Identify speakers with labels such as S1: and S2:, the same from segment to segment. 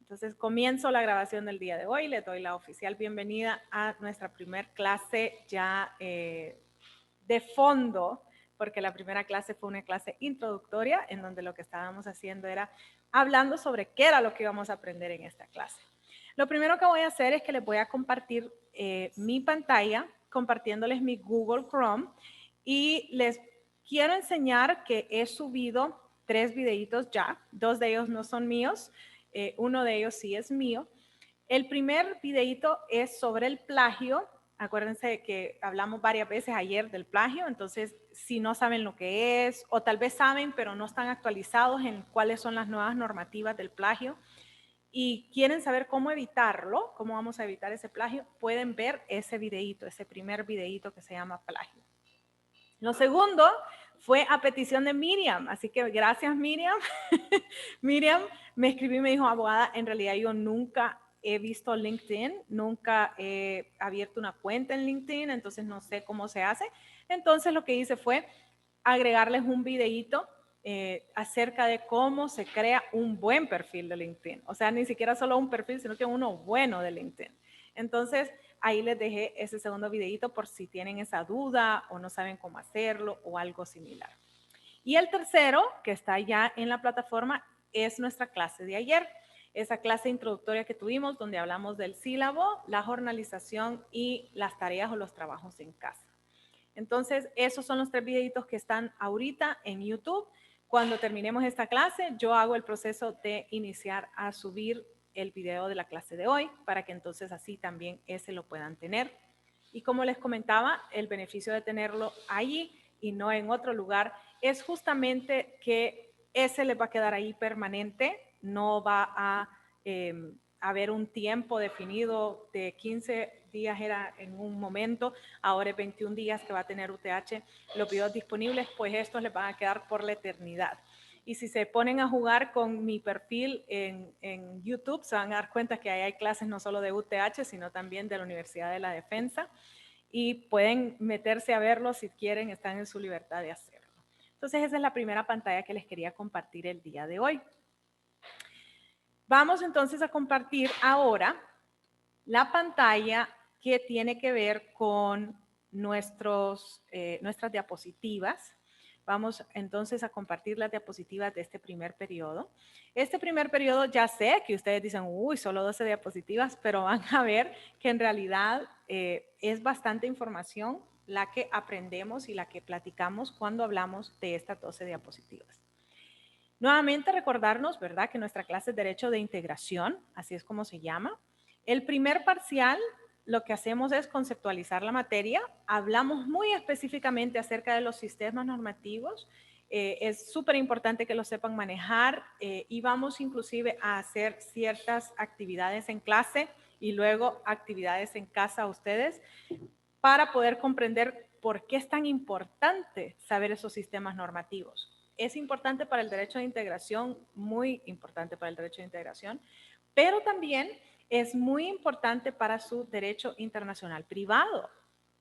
S1: Entonces comienzo la grabación del día de hoy. Le doy la oficial bienvenida a nuestra primer clase ya de fondo, porque la primera clase fue una clase introductoria en donde lo que estábamos haciendo era hablando sobre qué era lo que íbamos a aprender en esta clase. Lo primero que voy a hacer es que les voy a compartir mi pantalla, compartiéndoles mi Google Chrome, y les quiero enseñar que he subido 3 videitos ya. 2 de ellos no son míos, uno de ellos sí es mío. El primer videito es sobre el plagio. Acuérdense que hablamos varias veces ayer del plagio, entonces si no saben lo que es, o tal vez saben, pero no están actualizados en cuáles son las nuevas normativas del plagio, y quieren saber cómo evitarlo, cómo vamos a evitar ese plagio, pueden ver ese videíto, ese primer videíto que se llama plagio. Lo segundo fue a petición de Miriam, así que gracias Miriam. Miriam me escribió y me dijo, abogada, en realidad yo nunca he visto LinkedIn, nunca he abierto una cuenta en LinkedIn, entonces no sé cómo se hace. Entonces lo que hice fue agregarles un videíto acerca de cómo se crea un buen perfil de LinkedIn. O sea, ni siquiera solo un perfil, sino que uno bueno de LinkedIn. Entonces, ahí les dejé ese segundo videíto por si tienen esa duda o no saben cómo hacerlo o algo similar. Y el tercero, que está ya en la plataforma, es nuestra clase de ayer. Esa clase introductoria que tuvimos donde hablamos del sílabo, la jornalización y las tareas o los trabajos en casa. Entonces, esos son los 3 videitos que están ahorita en YouTube. Cuando terminemos esta clase, yo hago el proceso de iniciar a subir el video de la clase de hoy para que entonces así también ese lo puedan tener. Y como les comentaba, el beneficio de tenerlo ahí y no en otro lugar es justamente que ese les va a quedar ahí permanente, no va a haber un tiempo definido de 15 días era en un momento, ahora es 21 días que va a tener UTH los videos disponibles, pues estos les van a quedar por la eternidad. Y si se ponen a jugar con mi perfil en YouTube, se van a dar cuenta que ahí hay clases no solo de UTH, sino también de la Universidad de la Defensa, y pueden meterse a verlo si quieren, están en su libertad de hacerlo. Entonces esa es la primera pantalla que les quería compartir el día de hoy. Vamos entonces a compartir ahora la pantalla que tiene que ver con nuestras diapositivas. Vamos entonces a compartir las diapositivas de este primer periodo. Este primer periodo ya sé que ustedes dicen, uy, solo 12 diapositivas, pero van a ver que en realidad es bastante información la que aprendemos y la que platicamos cuando hablamos de estas 12 diapositivas. Nuevamente recordarnos, ¿verdad?, que nuestra clase es Derecho de Integración, así es como se llama. El primer parcial, lo que hacemos es conceptualizar la materia, hablamos muy específicamente acerca de los sistemas normativos, es súper importante que lo sepan manejar y vamos inclusive a hacer ciertas actividades en clase y luego actividades en casa a ustedes para poder comprender por qué es tan importante saber esos sistemas normativos. Es importante para el derecho de integración, muy importante para el derecho de integración, pero también es muy importante para su derecho internacional privado,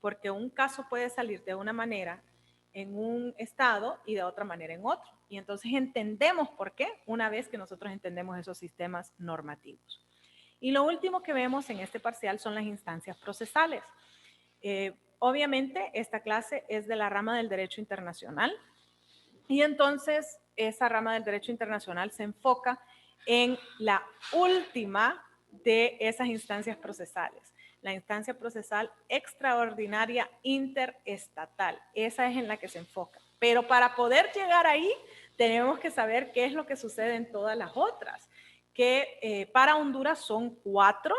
S1: porque un caso puede salir de una manera en un estado y de otra manera en otro. Y entonces entendemos por qué una vez que nosotros entendemos esos sistemas normativos. Y lo último que vemos en este parcial son las instancias procesales. Obviamente, esta clase es de la rama del derecho internacional y entonces esa rama del derecho internacional se enfoca en la última de esas instancias procesales, la instancia procesal extraordinaria interestatal. Esa es en la que se enfoca. Pero para poder llegar ahí, tenemos que saber qué es lo que sucede en todas las otras, que para Honduras son 4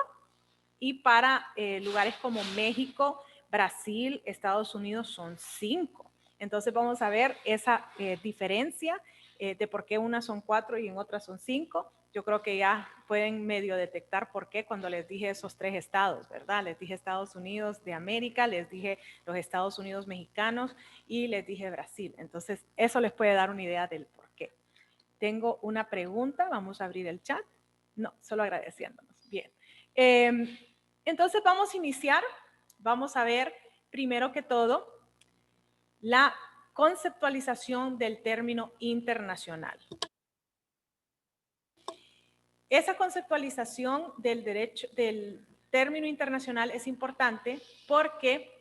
S1: y para lugares como México, Brasil, Estados Unidos son 5. Entonces vamos a ver esa diferencia de por qué unas son 4 y en otras son 5. Yo creo que ya pueden medio detectar por qué cuando les dije esos 3 estados, ¿verdad? Les dije Estados Unidos de América, les dije los Estados Unidos mexicanos y les dije Brasil. Entonces eso les puede dar una idea del por qué. Tengo una pregunta, vamos a abrir el chat. No, solo agradeciéndonos. Bien. Entonces vamos a iniciar, vamos a ver primero que todo la conceptualización del término internacional. Esa conceptualización del derecho, del término internacional es importante porque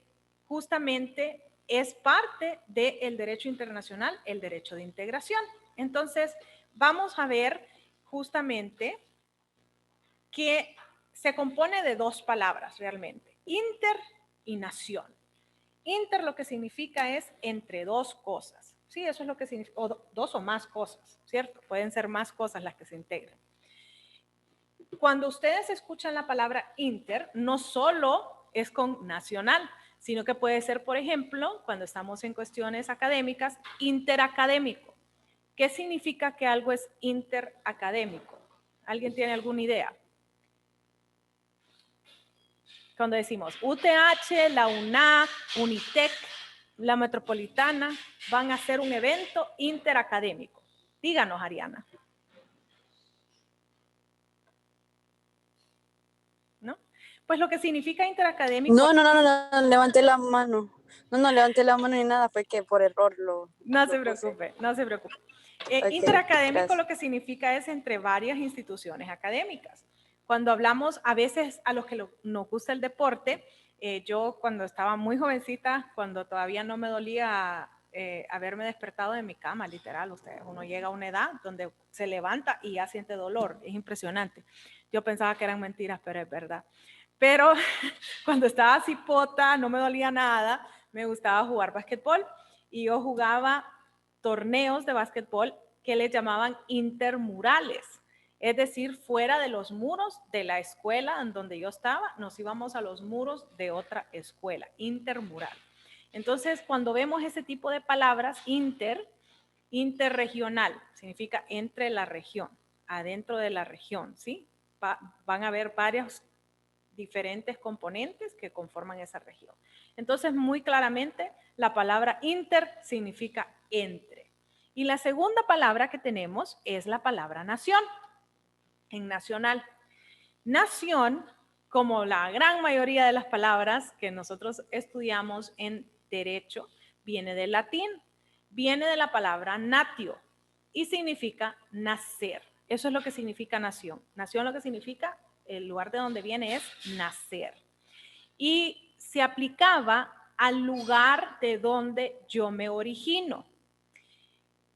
S1: justamente es parte del derecho internacional, el derecho de integración. Entonces, vamos a ver justamente que se compone de dos palabras realmente, inter y nación. Inter lo que significa es entre dos cosas, ¿sí? Eso es lo que significa, o dos o más cosas, ¿cierto? Pueden ser más cosas las que se integran. Cuando ustedes escuchan la palabra inter, no solo es con nacional, sino que puede ser, por ejemplo, cuando estamos en cuestiones académicas, interacadémico. ¿Qué significa que algo es interacadémico? ¿Alguien tiene alguna idea? Cuando decimos UTH, la UNAC, Unitec, la Metropolitana, van a hacer un evento interacadémico. Díganos, Ariana. ¿No? Pues lo que significa interacadémico...
S2: No, levanté la mano. No, levanté la mano ni nada, fue que por error
S1: No
S2: lo
S1: se
S2: puse.
S1: preocupe, no se preocupe.
S2: Okay,
S1: interacadémico
S2: gracias.
S1: lo que significa es entre varias instituciones académicas. Cuando hablamos, a veces a los que nos gusta el deporte, yo cuando estaba muy jovencita, cuando todavía no me dolía haberme despertado de mi cama, literal, uno llega a una edad donde se levanta y ya siente dolor, es impresionante. Yo pensaba que eran mentiras, pero es verdad. Pero cuando estaba cipota, no me dolía nada, me gustaba jugar básquetbol y yo jugaba torneos de básquetbol que le llamaban intermurales. Es decir, fuera de los muros de la escuela en donde yo estaba, nos íbamos a los muros de otra escuela, intermural. Entonces, cuando vemos ese tipo de palabras, interregional, significa entre la región, adentro de la región, ¿sí? Van a haber varios diferentes componentes que conforman esa región. Entonces, muy claramente, la palabra inter significa entre. Y la segunda palabra que tenemos es la palabra nación, en nacional. Nación, como la gran mayoría de las palabras que nosotros estudiamos en derecho, viene del latín, viene de la palabra natio y significa nacer. Eso es lo que significa nación. Nación lo que significa, el lugar de donde viene es nacer. Y se aplicaba al lugar de donde yo me origino.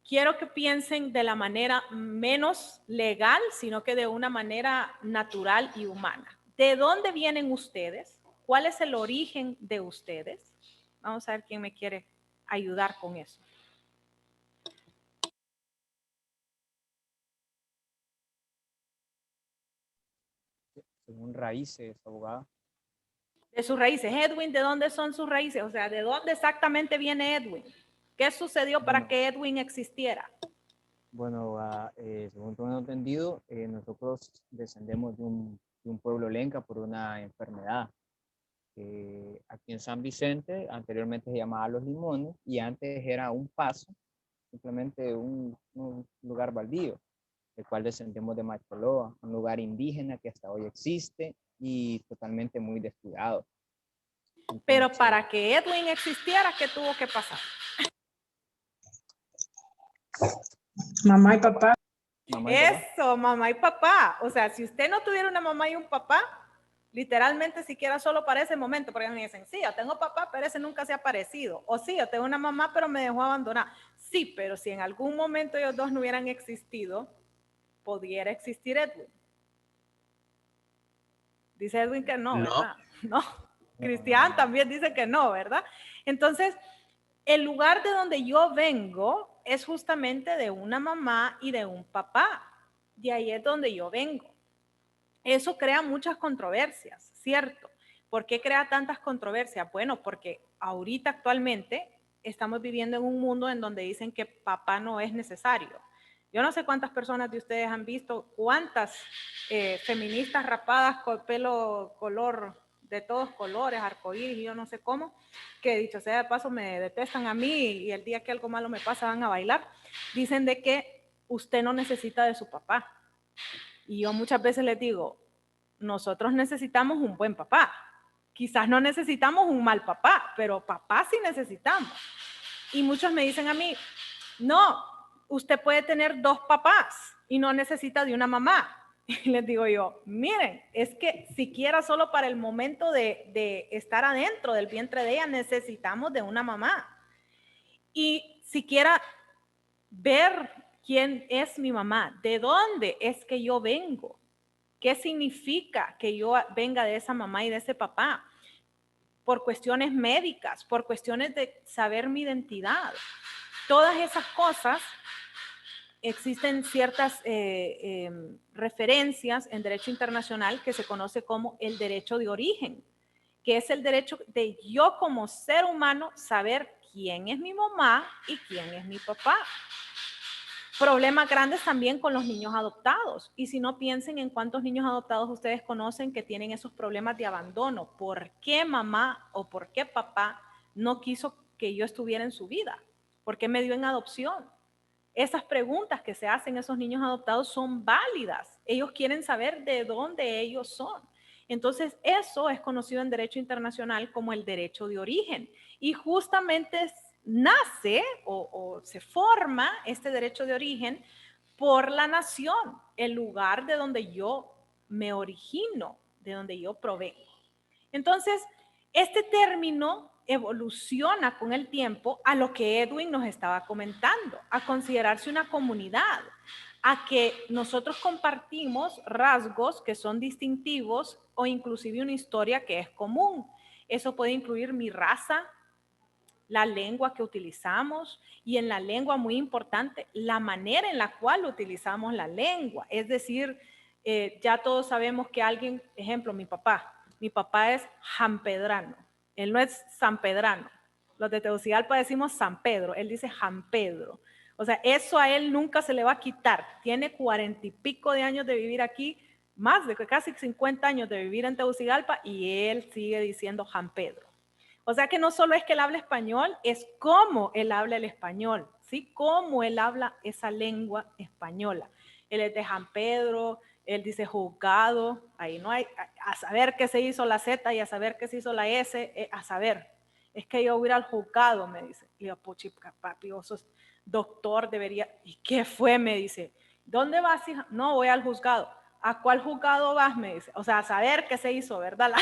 S1: Quiero que piensen de la manera menos legal, sino que de una manera natural y humana. ¿De dónde vienen ustedes? ¿Cuál es el origen de ustedes? Vamos a ver quién me quiere ayudar con eso.
S3: Según raíces, abogada.
S1: De sus raíces. Edwin, ¿de dónde son sus raíces? O sea, ¿de dónde exactamente viene Edwin? ¿Qué sucedió para que Edwin existiera?
S3: Bueno, según tengo entendido, nosotros descendemos de un pueblo lenca por una enfermedad. Aquí en San Vicente, anteriormente se llamaba Los Limones y antes era un paso, simplemente un lugar baldío, el cual descendemos de Macholoa, un lugar indígena que hasta hoy existe y totalmente muy descuidado. Entonces,
S1: pero para que Edwin existiera, ¿qué tuvo que pasar?
S4: Mamá y papá.
S1: Eso, mamá y papá. O sea, si usted no tuviera una mamá y un papá, literalmente siquiera solo para ese momento, porque me dicen, sí, yo tengo papá, pero ese nunca se ha aparecido. O sí, yo tengo una mamá, pero me dejó abandonar. Sí, pero si en algún momento ellos dos no hubieran existido, pudiera existir Edwin. Dice Edwin que no, ¿verdad? No. Cristian también dice que no, ¿verdad? Entonces, el lugar de donde yo vengo es justamente de una mamá y de un papá. De ahí es donde yo vengo. Eso crea muchas controversias, ¿cierto? ¿Por qué crea tantas controversias? Bueno, porque ahorita actualmente estamos viviendo en un mundo en donde dicen que papá no es necesario. Yo no sé cuántas personas de ustedes han visto, cuántas feministas rapadas con pelo color de todos colores, arcoíris y yo no sé cómo, que dicho sea de paso me detestan a mí y el día que algo malo me pasa van a bailar, dicen de que usted no necesita de su papá. Y yo muchas veces les digo, nosotros necesitamos un buen papá. Quizás no necesitamos un mal papá, pero papá sí necesitamos. Y muchos me dicen a mí, no, usted puede tener dos papás y no necesita de una mamá. Y les digo yo, miren, es que siquiera solo para el momento de estar adentro del vientre de ella necesitamos de una mamá. Y siquiera ver quién es mi mamá, de dónde es que yo vengo, qué significa que yo venga de esa mamá y de ese papá, por cuestiones médicas, por cuestiones de saber mi identidad. Todas esas cosas, existen ciertas referencias en derecho internacional que se conoce como el derecho de origen, que es el derecho de yo como ser humano saber quién es mi mamá y quién es mi papá. Problemas grandes también con los niños adoptados. Y si no, piensen en cuántos niños adoptados ustedes conocen que tienen esos problemas de abandono. ¿Por qué mamá o por qué papá no quiso que yo estuviera en su vida? ¿Por qué me dio en adopción? Esas preguntas que se hacen esos niños adoptados son válidas. Ellos quieren saber de dónde ellos son. Entonces, eso es conocido en derecho internacional como el derecho de origen. Y justamente nace o se forma este derecho de origen por la nación, el lugar de donde yo me origino, de donde yo provengo. Entonces, este término evoluciona con el tiempo a lo que Edwin nos estaba comentando, a considerarse una comunidad, a que nosotros compartimos rasgos que son distintivos o inclusive una historia que es común. Eso puede incluir mi raza, la lengua que utilizamos y en la lengua, muy importante, la manera en la cual utilizamos la lengua. Es decir, ya todos sabemos que alguien, ejemplo, mi papá es jampedrano, él no es sanpedrano. Los de Tegucigalpa decimos San Pedro, él dice Jampedro. O sea, eso a él nunca se le va a quitar. Tiene 40 y pico de años de vivir aquí, más de casi 50 años de vivir en Tegucigalpa y él sigue diciendo Jampedro. O sea que no solo es que él habla español, es cómo él habla el español, ¿sí? Cómo él habla esa lengua española. Él es de San Pedro, él dice juzgado, ahí no hay, a saber qué se hizo la Z y a saber qué se hizo la S, a saber. Es que yo voy a ir al juzgado, me dice. Le digo, puchi, papi, vos sos doctor, debería. ¿Y qué fue? Me dice. ¿Dónde vas, hija? No, voy al juzgado. ¿A cuál juzgado vas? Me dice. O sea, a saber qué se hizo, ¿verdad?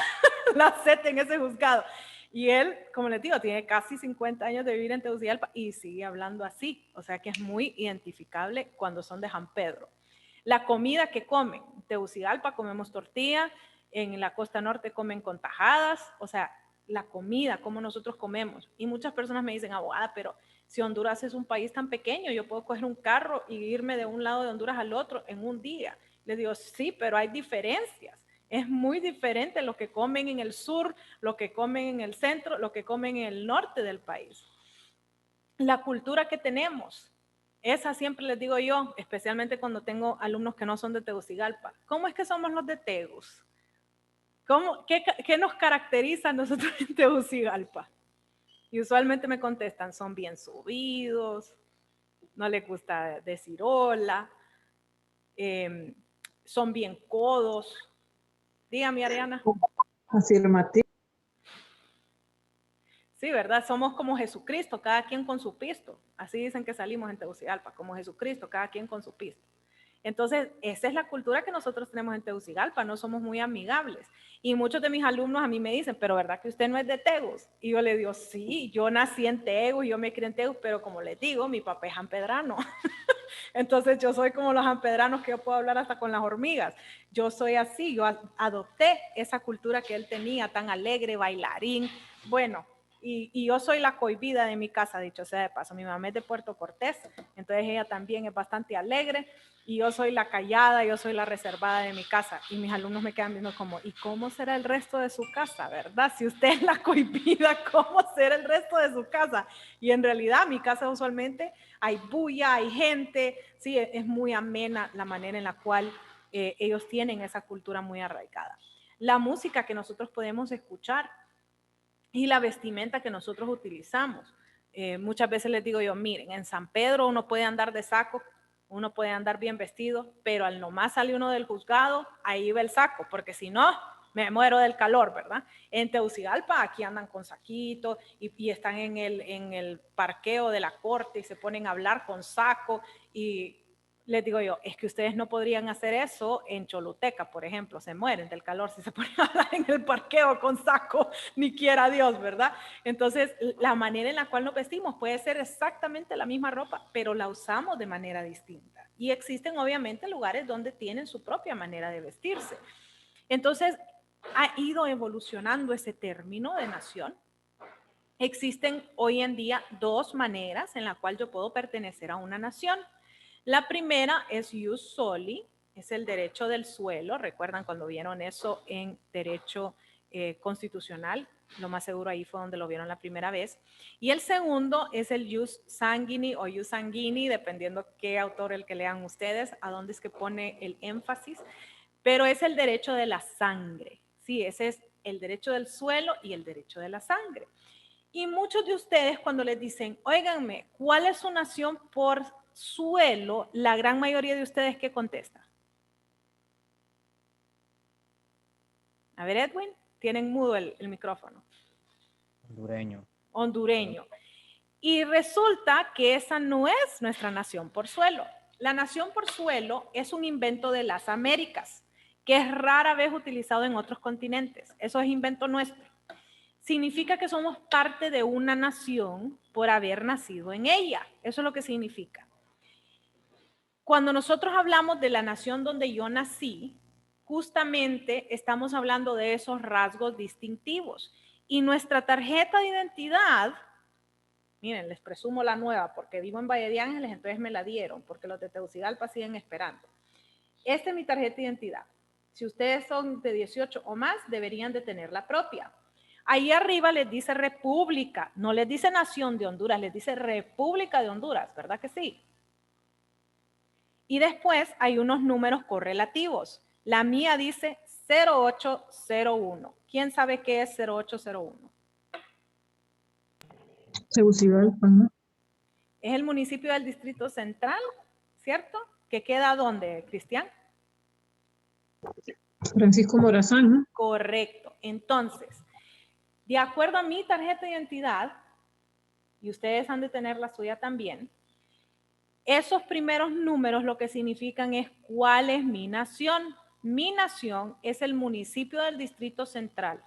S1: La Z en ese juzgado. Y él, como les digo, tiene casi 50 años de vivir en Tegucigalpa y sigue hablando así. O sea que es muy identificable cuando son de San Pedro. La comida que comen. En Tegucigalpa comemos tortilla, en la costa norte comen con tajadas. O sea, la comida, cómo nosotros comemos. Y muchas personas me dicen, abogada, pero si Honduras es un país tan pequeño, yo puedo coger un carro y irme de un lado de Honduras al otro en un día. Les digo, sí, pero hay diferencias. Es muy diferente lo que comen en el sur, lo que comen en el centro, lo que comen en el norte del país. La cultura que tenemos, esa siempre les digo yo, especialmente cuando tengo alumnos que no son de Tegucigalpa. ¿Cómo es que somos los de Tegus? ¿Qué nos caracteriza a nosotros en Tegucigalpa? Y usualmente me contestan, son bien subidos, no les gusta decir hola, son bien codos. Dígame, Ariana.
S4: Afirmativo.
S1: Sí, ¿verdad? Somos como Jesucristo, cada quien con su pisto. Así dicen que salimos en Tegucigalpa, como Jesucristo, cada quien con su pisto. Entonces, esa es la cultura que nosotros tenemos en Tegucigalpa, no somos muy amigables. Y muchos de mis alumnos a mí me dicen, pero ¿verdad que usted no es de Tegus? Y yo le digo, sí, yo nací en Tegus, yo me crié en Tegus, pero como les digo, mi papá es sanpedrano. Entonces yo soy como los sanpedranos que yo puedo hablar hasta con las hormigas. Yo soy así, yo adopté esa cultura que él tenía, tan alegre, bailarín. Bueno, y yo soy la cohibida de mi casa, dicho sea de paso. Mi mamá es de Puerto Cortés, entonces ella también es bastante alegre. Y yo soy la callada, yo soy la reservada de mi casa. Y mis alumnos me quedan viendo como, ¿y cómo será el resto de su casa, verdad? Si usted es la cohibida, ¿cómo será el resto de su casa? Y en realidad mi casa usualmente hay bulla, hay gente, sí, es muy amena la manera en la cual ellos tienen esa cultura muy arraigada. La música que nosotros podemos escuchar y la vestimenta que nosotros utilizamos. Muchas veces les digo yo, miren, en San Pedro uno puede andar de saco, uno puede andar bien vestido, pero al nomás sale uno del juzgado, ahí va el saco, porque si no, me muero del calor, ¿verdad? En Tegucigalpa aquí andan con saquito y están en el parqueo de la corte y se ponen a hablar con saco y les digo yo, es que ustedes no podrían hacer eso en Choluteca, por ejemplo, se mueren del calor si se ponen a hablar en el parqueo con saco, ni quiera Dios, ¿verdad? Entonces, la manera en la cual nos vestimos puede ser exactamente la misma ropa, pero la usamos de manera distinta. Y existen obviamente lugares donde tienen su propia manera de vestirse. Entonces, ha ido evolucionando ese término de nación. Existen hoy en día dos maneras en la cual yo puedo pertenecer a una nación. La primera es ius soli, es el derecho del suelo. ¿Recuerdan cuando vieron eso en derecho constitucional? Lo más seguro ahí fue donde lo vieron la primera vez. Y el segundo es el ius sanguini o ius sanguini, dependiendo qué autor el que lean ustedes, a dónde es que pone el énfasis. Pero es el derecho de la sangre. Sí, ese es el derecho del suelo y el derecho de la sangre. Y muchos de ustedes cuando les dicen, óiganme, ¿cuál es su nación por suelo? La gran mayoría de ustedes, ¿qué contesta? A ver, Edwin, tienen mudo el micrófono.
S3: Hondureño.
S1: Hondureño. Y resulta que esa no es nuestra nación por suelo. La nación por suelo es un invento de las Américas, que es rara vez utilizado en otros continentes. Eso es invento nuestro. Significa que somos parte de una nación por haber nacido en ella. Eso es lo que significa. Cuando nosotros hablamos de la nación donde yo nací, justamente estamos hablando de esos rasgos distintivos. Y nuestra tarjeta de identidad, miren, les presumo la nueva porque vivo en Valle de Ángeles, entonces me la dieron porque los de Tegucigalpa siguen esperando. Esta es mi tarjeta de identidad. Si ustedes son de 18 o más, deberían de tener la propia. Ahí arriba les dice República, no les dice Nación de Honduras, les dice República de Honduras, ¿verdad que sí? Y después hay unos números correlativos. La mía dice 0801. ¿Quién sabe qué es 0801?
S4: Tegucigalpa, ¿no?
S1: Es el municipio del Distrito Central, ¿cierto? ¿Que queda dónde, Cristian?
S4: Francisco Morazán, ¿no?
S1: Correcto. Entonces, de acuerdo a mi tarjeta de identidad, y ustedes han de tener la suya también, esos primeros números lo que significan es cuál es mi nación. Mi nación es el municipio del Distrito Central,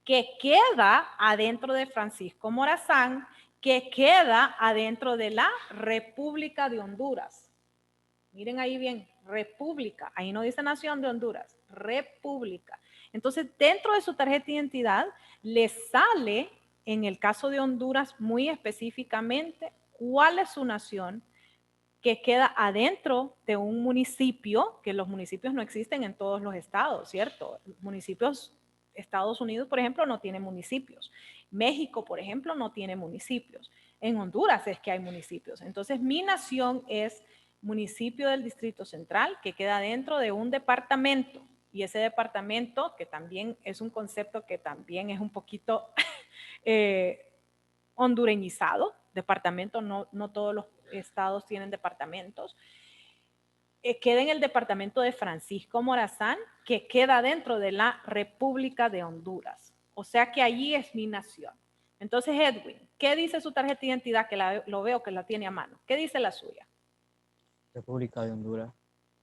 S1: que queda adentro de Francisco Morazán, que queda adentro de la República de Honduras. Miren ahí bien, República, ahí no dice Nación de Honduras, República. Entonces, dentro de su tarjeta de identidad, les sale, en el caso de Honduras, muy específicamente, cuál es su nación, que queda adentro de un municipio, que los municipios no existen en todos los estados, ¿cierto? Municipios, Estados Unidos, por ejemplo, no tiene municipios. México, por ejemplo, no tiene municipios. En Honduras es que hay municipios. Entonces, mi nación es municipio del Distrito Central, que queda dentro de un departamento. Y ese departamento, que también es un concepto que también es un poquito hondureñizado, departamento, no todos los estados tienen departamentos, queda en el departamento de Francisco Morazán, que queda dentro de la República de Honduras. O sea que allí es mi nación. Entonces, Edwin, ¿qué dice su tarjeta de identidad? Que lo veo que la tiene a mano. ¿Qué dice la suya?
S3: República de Honduras.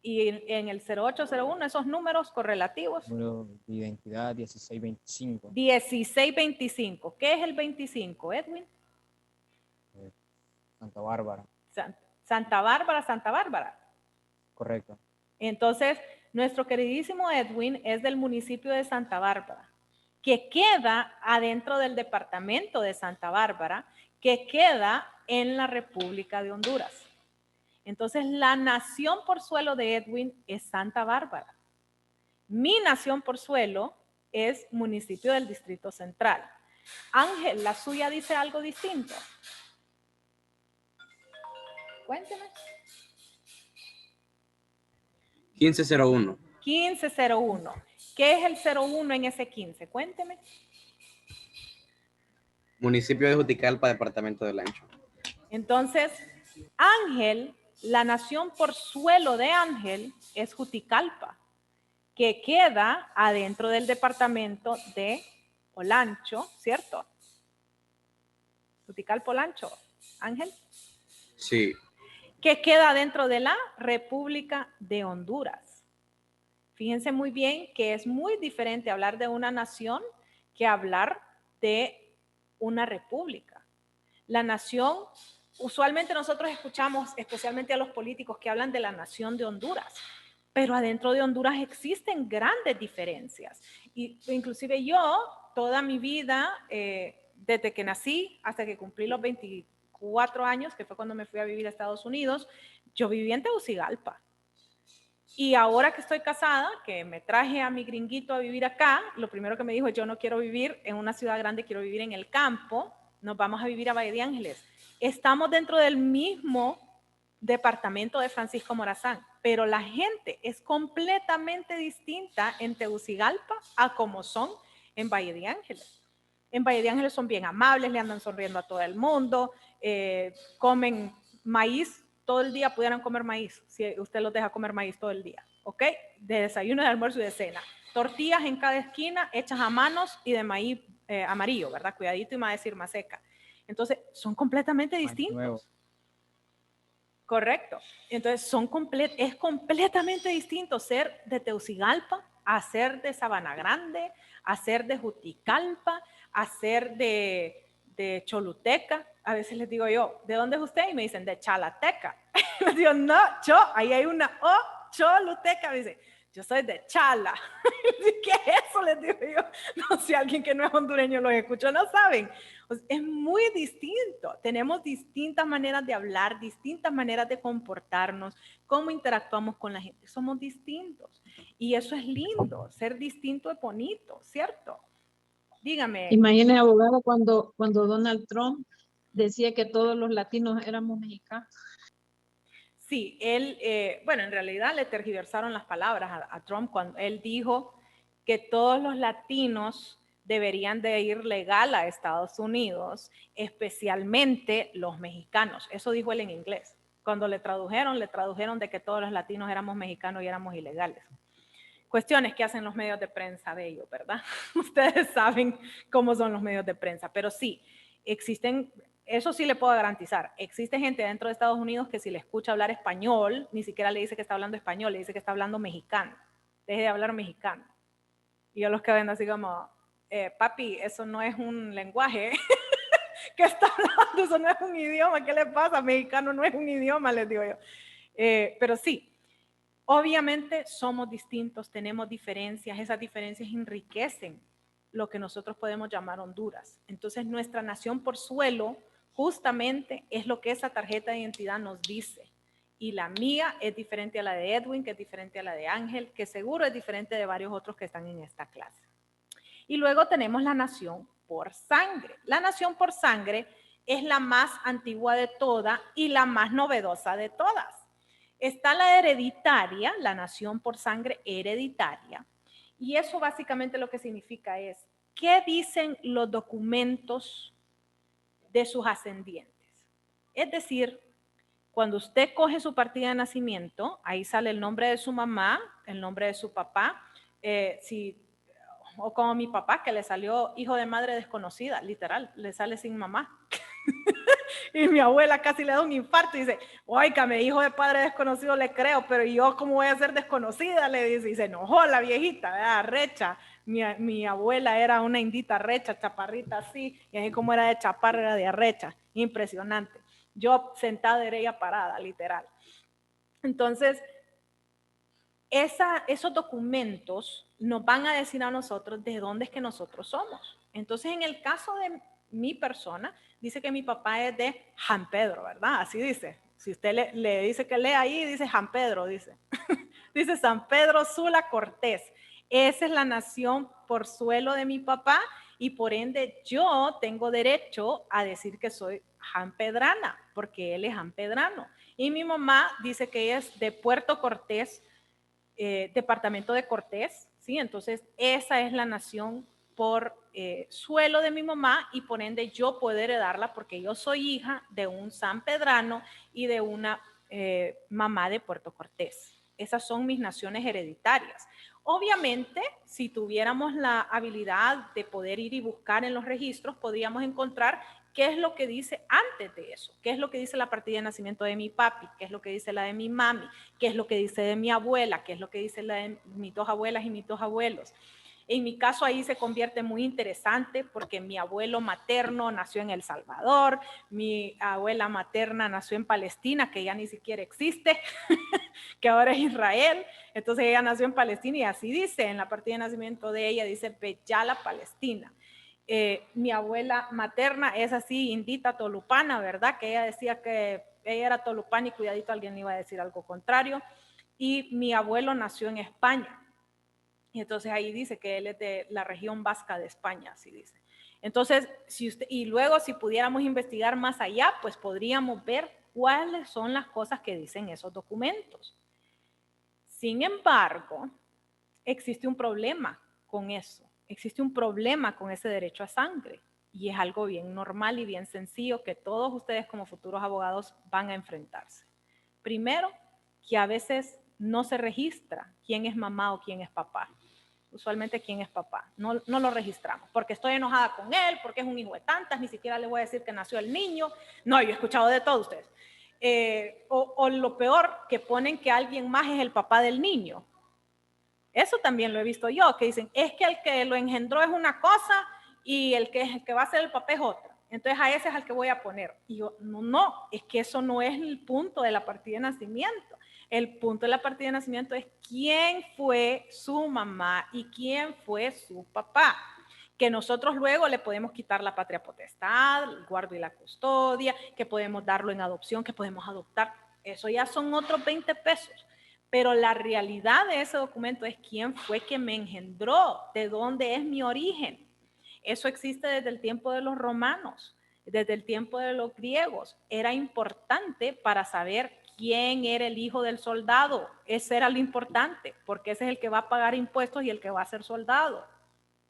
S1: Y en el 0801, esos números correlativos.
S3: Número de identidad 1625.
S1: 1625. ¿Qué es el 25, Edwin?
S3: Santa Bárbara.
S1: Santa Bárbara, Santa Bárbara.
S3: Correcto.
S1: Entonces, nuestro queridísimo Edwin es del municipio de Santa Bárbara, que queda adentro del departamento de Santa Bárbara, que queda en la República de Honduras. Entonces, la nación por suelo de Edwin es Santa Bárbara. Mi nación por suelo es municipio del Distrito Central. Ángel, ¿la suya dice algo distinto? Cuénteme.
S5: 1501.
S1: 1501. ¿Qué es el 01 en ese 15? Cuénteme.
S5: Municipio de Juticalpa, departamento del Ancho.
S1: Entonces, Ángel, la nación por suelo de Ángel es Juticalpa, que queda adentro del departamento de Olancho, ¿cierto? Juticalpa, Olancho. Ángel.
S5: Sí.
S1: que queda dentro de la República de Honduras. Fíjense muy bien que es muy diferente hablar de una nación que hablar de una república. La nación, usualmente nosotros escuchamos, especialmente a los políticos que hablan de la nación de Honduras, pero adentro de Honduras existen grandes diferencias. Y inclusive yo, toda mi vida, desde que nací hasta que cumplí los 24 años, que fue cuando me fui a vivir a Estados Unidos, yo viví en Tegucigalpa. Y ahora que estoy casada, que me traje a mi gringuito a vivir acá, lo primero que me dijo, yo no quiero vivir en una ciudad grande, quiero vivir en el campo, nos vamos a vivir a Valle de Ángeles. Estamos dentro del mismo departamento de Francisco Morazán, pero la gente es completamente distinta en Tegucigalpa a como son en Valle de Ángeles. En Valle de Ángeles son bien amables, le andan sonriendo a todo el mundo, comen maíz todo el día, pudieran comer maíz, si usted los deja comer maíz todo el día, ¿ok? De desayuno, de almuerzo y de cena. Tortillas en cada esquina, hechas a manos y de maíz amarillo, ¿verdad? Cuidadito y me va a decir más seca. Entonces, son completamente distintos. Correcto. Entonces, es completamente distinto ser de Tegucigalpa a ser de Sabana Grande, a ser de Juticalpa, a ser de Choluteca. A veces les digo yo, ¿de dónde es usted? Y me dicen, de Chalateca. Les digo, no, ahí hay una Choluteca. Me dice, yo soy de Chala. ¿Qué es eso? Les digo yo. No sé, alguien que no es hondureño lo escuchó, no saben. Es muy distinto. Tenemos distintas maneras de hablar, distintas maneras de comportarnos, cómo interactuamos con la gente. Somos distintos. Y eso es lindo. Ser distinto es bonito, ¿cierto? Dígame.
S4: Imagine, abogado, cuando Donald Trump decía que todos los latinos éramos mexicanos.
S1: Sí, él, bueno, en realidad le tergiversaron las palabras a Trump cuando él dijo que todos los latinos deberían de ir legal a Estados Unidos, especialmente los mexicanos. Eso dijo él en inglés. Cuando le tradujeron de que todos los latinos éramos mexicanos y éramos ilegales. Cuestiones que hacen los medios de prensa de ellos, ¿verdad? Ustedes saben cómo son los medios de prensa, pero sí, existen, eso sí le puedo garantizar, existe gente dentro de Estados Unidos que si le escucha hablar español, ni siquiera le dice que está hablando español, le dice que está hablando mexicano. Deje de hablar mexicano. Y yo los que ven así como, papi, eso no es un lenguaje. ¿Qué está hablando? Eso no es un idioma. ¿Qué le pasa? Mexicano no es un idioma, les digo yo. Pero sí, obviamente somos distintos, tenemos diferencias, esas diferencias enriquecen lo que nosotros podemos llamar Honduras. Entonces nuestra nación por suelo justamente es lo que esa tarjeta de identidad nos dice. Y la mía es diferente a la de Edwin, que es diferente a la de Ángel, que seguro es diferente de varios otros que están en esta clase. Y luego tenemos la nación por sangre. La nación por sangre es la más antigua de todas y la más novedosa de todas. Está la hereditaria, la nación por sangre hereditaria. Y eso básicamente lo que significa es, ¿qué dicen los documentos de sus ascendientes? Es decir, cuando usted coge su partida de nacimiento, ahí sale el nombre de su mamá, el nombre de su papá, o como mi papá, que le salió hijo de madre desconocida, literal, le sale sin mamá. Y mi abuela casi le da un infarto y dice, óigame, hijo de padre desconocido le creo, pero yo cómo voy a ser desconocida, le dice, y se enojó la viejita, ¿verdad? Recha. Mi abuela era una indita recha, chaparrita así, y así como era de chaparra, era de arrecha, impresionante. Yo sentada era ella parada, literal. Entonces, esos documentos nos van a decir a nosotros de dónde es que nosotros somos. Entonces, en el caso de mi persona, dice que mi papá es de San Pedro, ¿verdad? Así dice. Si usted le dice que lee ahí, dice San Pedro, dice. Dice San Pedro Sula Cortés. Esa es la nación por suelo de mi papá y por ende yo tengo derecho a decir que soy sanpedrana, porque él es sanpedrano. Y mi mamá dice que ella es de Puerto Cortés, departamento de Cortés, ¿sí? Entonces esa es la nación por suelo de mi mamá y por ende yo puedo heredarla porque yo soy hija de un sanpedrano y de una mamá de Puerto Cortés. Esas son mis naciones hereditarias. Obviamente, si tuviéramos la habilidad de poder ir y buscar en los registros, podríamos encontrar qué es lo que dice antes de eso, qué es lo que dice la partida de nacimiento de mi papi, qué es lo que dice la de mi mami, qué es lo que dice de mi abuela, qué es lo que dice la de mis dos abuelas y mis dos abuelos. En mi caso ahí se convierte muy interesante porque mi abuelo materno nació en El Salvador, mi abuela materna nació en Palestina, que ya ni siquiera existe, que ahora es Israel. Entonces ella nació en Palestina y así dice en la partida de nacimiento de ella, dice Beyala, Palestina. Mi abuela materna es así, indita tolupana, ¿verdad? Que ella decía que ella era tolupana y cuidadito alguien iba a decir algo contrario. Y mi abuelo nació en España. Y entonces ahí dice que él es de la región vasca de España, así dice. Entonces, y luego si pudiéramos investigar más allá, pues podríamos ver cuáles son las cosas que dicen esos documentos. Sin embargo, existe un problema con eso. Existe un problema con ese derecho a sangre. Y es algo bien normal y bien sencillo que todos ustedes como futuros abogados van a enfrentarse. Primero, que a veces no se registra quién es mamá o quién es papá. Usualmente quién es papá, no lo registramos, porque estoy enojada con él, porque es un hijo de tantas, ni siquiera le voy a decir que nació el niño. No, yo he escuchado de todos ustedes. O lo peor, que ponen que alguien más es el papá del niño. Eso también lo he visto yo, que dicen, es que el que lo engendró es una cosa y el que va a ser el papá es otra. Entonces a ese es al que voy a poner. Y yo, no, es que eso no es el punto de la partida de nacimiento. El punto de la partida de nacimiento es quién fue su mamá y quién fue su papá. Que nosotros luego le podemos quitar la patria potestad, el guardo y la custodia, que podemos darlo en adopción, que podemos adoptar. Eso ya son otros 20 pesos. Pero la realidad de ese documento es quién fue que me engendró, de dónde es mi origen. Eso existe desde el tiempo de los romanos, desde el tiempo de los griegos. Era importante para saber quién era el hijo del soldado. Ese era lo importante, porque ese es el que va a pagar impuestos y el que va a ser soldado.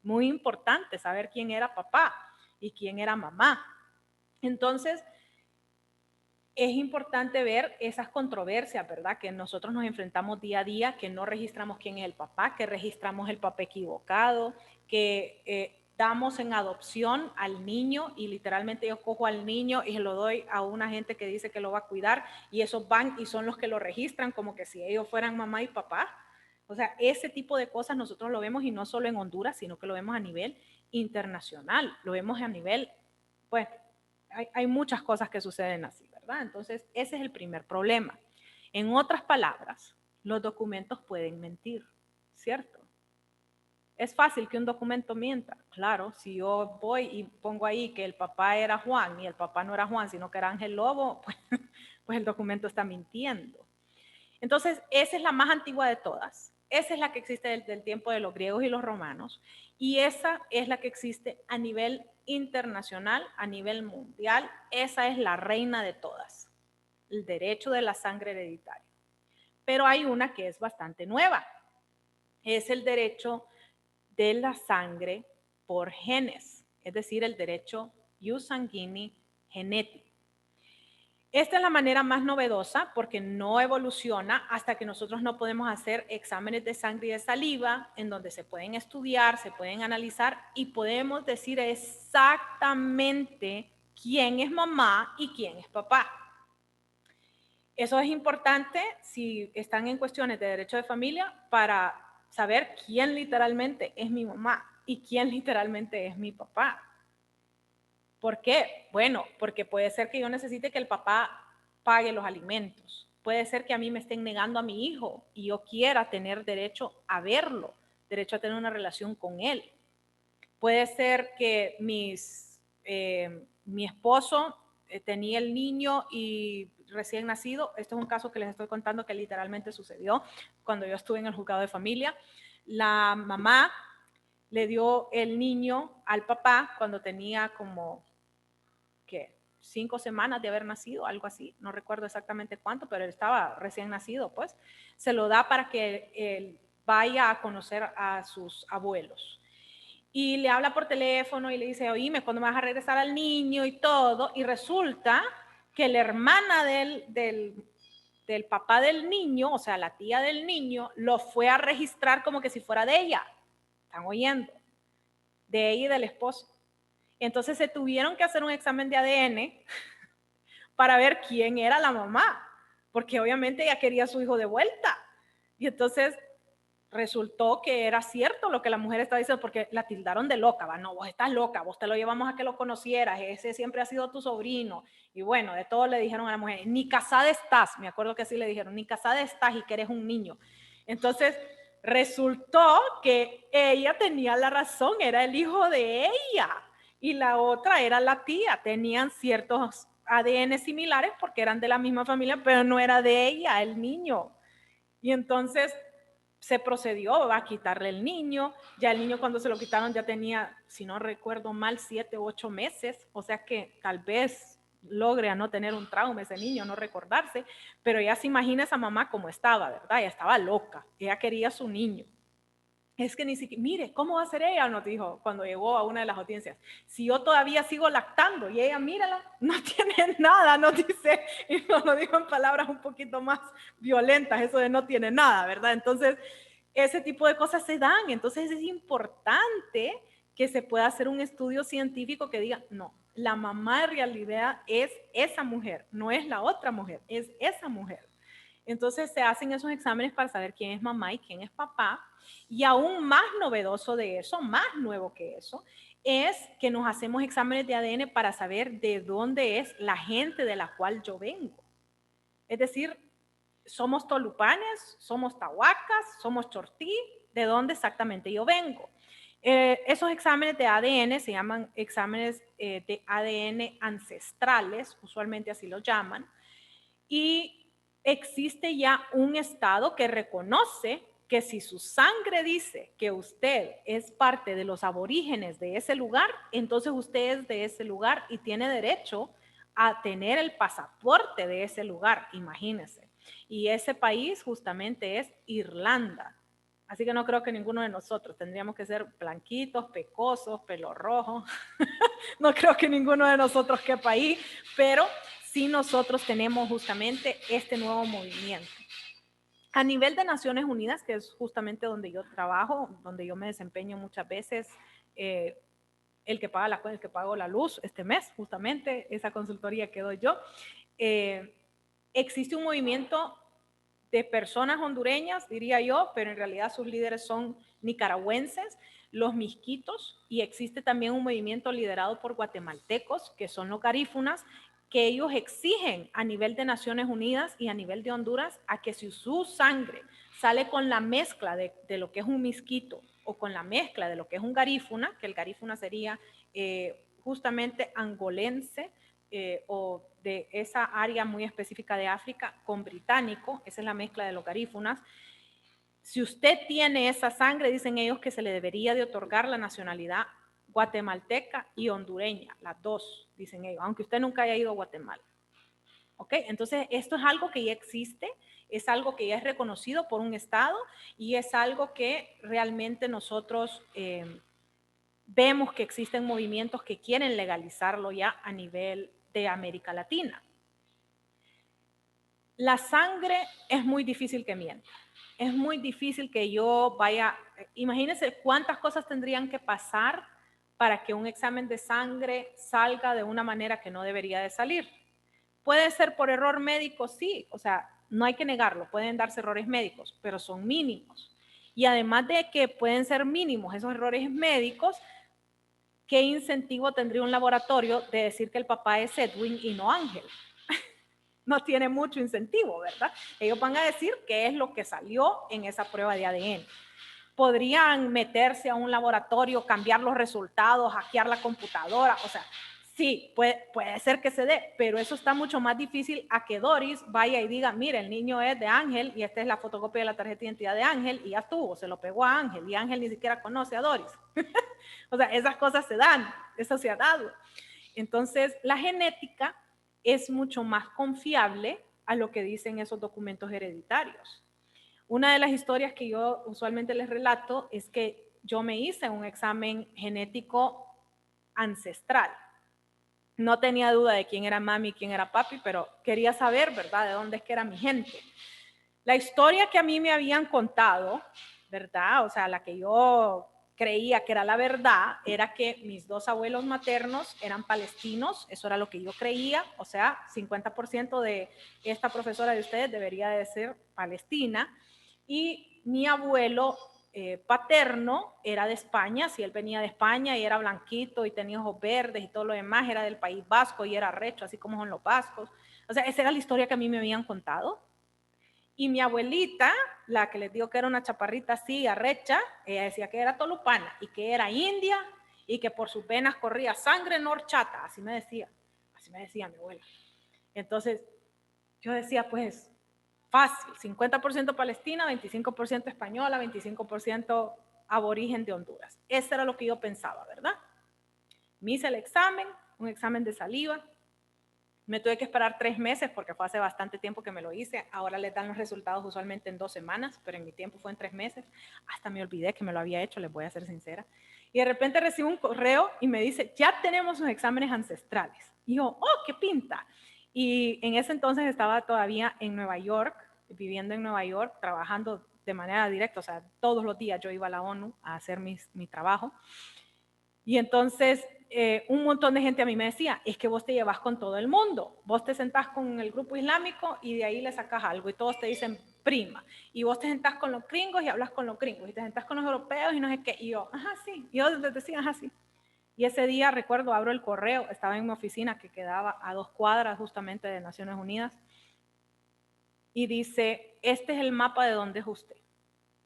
S1: Muy importante saber quién era papá y quién era mamá. Entonces, es importante ver esas controversias, ¿verdad? Que nosotros nos enfrentamos día a día, que no registramos quién es el papá, que registramos el papá equivocado, que damos en adopción al niño y literalmente yo cojo al niño y se lo doy a una gente que dice que lo va a cuidar y esos van y son los que lo registran como que si ellos fueran mamá y papá. O sea, ese tipo de cosas nosotros lo vemos y no solo en Honduras, sino que lo vemos a nivel internacional, lo vemos a nivel, pues, hay muchas cosas que suceden así, ¿verdad? Entonces, ese es el primer problema. En otras palabras, los documentos pueden mentir, ¿cierto? Es fácil que un documento mienta. Claro, si yo voy y pongo ahí que el papá era Juan y el papá no era Juan, sino que era Ángel Lobo, pues el documento está mintiendo. Entonces, esa es la más antigua de todas. Esa es la que existe desde el tiempo de los griegos y los romanos. Y esa es la que existe a nivel internacional, a nivel mundial. Esa es la reina de todas. El derecho de la sangre hereditaria. Pero hay una que es bastante nueva. Es el derecho de la sangre por genes. Es decir, el derecho ius sanguini genético. Esta es la manera más novedosa porque no evoluciona hasta que nosotros no podemos hacer exámenes de sangre y de saliva en donde se pueden estudiar, se pueden analizar y podemos decir exactamente quién es mamá y quién es papá. Eso es importante si están en cuestiones de derecho de familia para saber quién literalmente es mi mamá y quién literalmente es mi papá. ¿Por qué? Bueno, porque puede ser que yo necesite que el papá pague los alimentos. Puede ser que a mí me estén negando a mi hijo y yo quiera tener derecho a verlo, derecho a tener una relación con él. Puede ser que mi esposo tenía el niño y recién nacido. Este es un caso que les estoy contando que literalmente sucedió cuando yo estuve en el juzgado de familia. La mamá le dio el niño al papá cuando tenía como, ¿qué? 5 semanas de haber nacido, algo así, no recuerdo exactamente cuánto, pero él estaba recién nacido, pues, se lo da para que él vaya a conocer a sus abuelos. Y le habla por teléfono y le dice, oíme, ¿cuándo me vas a regresar al niño y todo? Y resulta que la hermana del papá del niño, o sea, la tía del niño, lo fue a registrar como que si fuera de ella. ¿Están oyendo? De ella y del esposo. Entonces se tuvieron que hacer un examen de ADN para ver quién era la mamá, porque obviamente ella quería a su hijo de vuelta. Y entonces resultó que era cierto lo que la mujer estaba diciendo, porque la tildaron de loca, ¿va? No, vos estás loca, vos te lo llevamos a que lo conocieras, ese siempre ha sido tu sobrino. Y bueno, de todo le dijeron a la mujer, ni casada estás, me acuerdo que así le dijeron, ni casada estás y que eres un niño. Entonces resultó que ella tenía la razón, era el hijo de ella, y la otra era la tía, tenían ciertos ADN similares porque eran de la misma familia, pero no era de ella, el niño. Y entonces se procedió a quitarle el niño. Ya el niño, cuando se lo quitaron, ya tenía, si no recuerdo mal, 7 u 8 meses. O sea que tal vez logre a no tener un trauma ese niño, no recordarse. Pero ya se imagina esa mamá cómo estaba, ¿verdad? Ella estaba loca. Ella quería a su niño. Es que ni siquiera, mire, ¿cómo va a ser ella? Nos dijo cuando llegó a una de las audiencias. Si yo todavía sigo lactando y ella, mírala, no tiene nada, nos dice, y nos lo dijo en palabras un poquito más violentas, eso de no tiene nada, ¿verdad? Entonces, ese tipo de cosas se dan. Entonces, es importante que se pueda hacer un estudio científico que diga, no, la mamá en realidad es esa mujer, no es la otra mujer, es esa mujer. Entonces se hacen esos exámenes para saber quién es mamá y quién es papá. Y aún más novedoso de eso, más nuevo que eso, es que nos hacemos exámenes de ADN para saber de dónde es la gente de la cual yo vengo. Es decir, somos tolupanes, somos tahuacas, somos chortí, ¿de dónde exactamente yo vengo? Esos exámenes de ADN se llaman exámenes de ADN ancestrales, usualmente así los llaman, y existe ya un estado que reconoce que si su sangre dice que usted es parte de los aborígenes de ese lugar, entonces usted es de ese lugar y tiene derecho a tener el pasaporte de ese lugar, imagínense. Y ese país justamente es Irlanda. Así que no creo que ninguno de nosotros, tendríamos que ser blanquitos, pecosos, pelo rojo. No creo que ninguno de nosotros quepa ahí, pero sí nosotros tenemos justamente este nuevo movimiento. A nivel de Naciones Unidas, que es justamente donde yo trabajo, donde yo me desempeño muchas veces, el que paga la cuenta, el que pago la luz este mes, justamente esa consultoría que doy yo, existe un movimiento de personas hondureñas, diría yo, pero en realidad sus líderes son nicaragüenses, los misquitos, y existe también un movimiento liderado por guatemaltecos, que son los garífunas, que ellos exigen a nivel de Naciones Unidas y a nivel de Honduras a que si su sangre sale con la mezcla de lo que es un misquito o con la mezcla de lo que es un garífuna, que el garífuna sería justamente angolense, o de esa área muy específica de África con británico, esa es la mezcla de los garífunas. Si usted tiene esa sangre, dicen ellos que se le debería de otorgar la nacionalidad guatemalteca y hondureña, las dos, dicen ellos, aunque usted nunca haya ido a Guatemala. ¿Ok? Entonces, esto es algo que ya existe, es algo que ya es reconocido por un Estado y es algo que realmente nosotros vemos que existen movimientos que quieren legalizarlo ya a nivel de América Latina. La sangre es muy difícil que mienta. Es muy difícil que yo vaya, imagínense cuántas cosas tendrían que pasar para que un examen de sangre salga de una manera que no debería de salir. Puede ser por error médico, sí, o sea, no hay que negarlo, pueden darse errores médicos, pero son mínimos. Y además de que pueden ser mínimos esos errores médicos, ¿qué incentivo tendría un laboratorio de decir que el papá es Edwin y no Ángel? No tiene mucho incentivo, ¿verdad? Ellos van a decir qué es lo que salió en esa prueba de ADN. Podrían meterse a un laboratorio, cambiar los resultados, hackear la computadora, o sea, sí, puede ser que se dé, pero eso está mucho más difícil a que Doris vaya y diga, mire, el niño es de Ángel y esta es la fotocopia de la tarjeta de identidad de Ángel y ya estuvo, se lo pegó a Ángel y Ángel ni siquiera conoce a Doris. O sea, esas cosas se dan, eso se ha dado. Entonces, la genética es mucho más confiable a lo que dicen esos documentos hereditarios. Una de las historias que yo usualmente les relato es que yo me hice un examen genético ancestral. No tenía duda de quién era mami y quién era papi, pero quería saber, ¿verdad?, de dónde es que era mi gente. La historia que a mí me habían contado, ¿verdad?, o sea, la que yo creía que era la verdad, era que mis dos abuelos maternos eran palestinos, eso era lo que yo creía, o sea, 50% de esta profesora de ustedes debería de ser palestina, y mi abuelo paterno era de España, si él venía de España y era blanquito y tenía ojos verdes y todo lo demás, era del País Vasco y era recho, así como son los vascos. O sea, esa era la historia que a mí me habían contado. Y mi abuelita, la que les digo que era una chaparrita así, arrecha, ella decía que era tolupana y que era india y que por sus venas corría sangre norchata, así me decía mi abuela. Entonces, yo decía, pues, fácil, 50% palestina, 25% española, 25% aborigen de Honduras. Eso era lo que yo pensaba, ¿verdad? Me hice el examen, un examen de saliva. Me tuve que esperar 3 meses porque fue hace bastante tiempo que me lo hice. Ahora les dan los resultados usualmente en 2 semanas, pero en mi tiempo fue en 3 meses. Hasta me olvidé que me lo había hecho, les voy a ser sincera. Y de repente recibo un correo y me dice, ya tenemos los exámenes ancestrales. Y yo, oh, qué pinta. Y en ese entonces estaba todavía en Nueva York, viviendo en Nueva York, trabajando de manera directa, o sea, todos los días yo iba a la ONU a hacer mi trabajo. Y entonces un montón de gente a mí me decía, es que vos te llevas con todo el mundo, vos te sentás con el grupo islámico y de ahí le sacas algo y todos te dicen prima, y vos te sentás con los gringos y hablas con los gringos, y te sentás con los europeos y no sé qué, y yo, ajá, sí, y yo les decía, ajá, sí. Y ese día, recuerdo, abro el correo, estaba en mi oficina que quedaba a 2 cuadras justamente de Naciones Unidas, y dice, este es el mapa de donde es usted.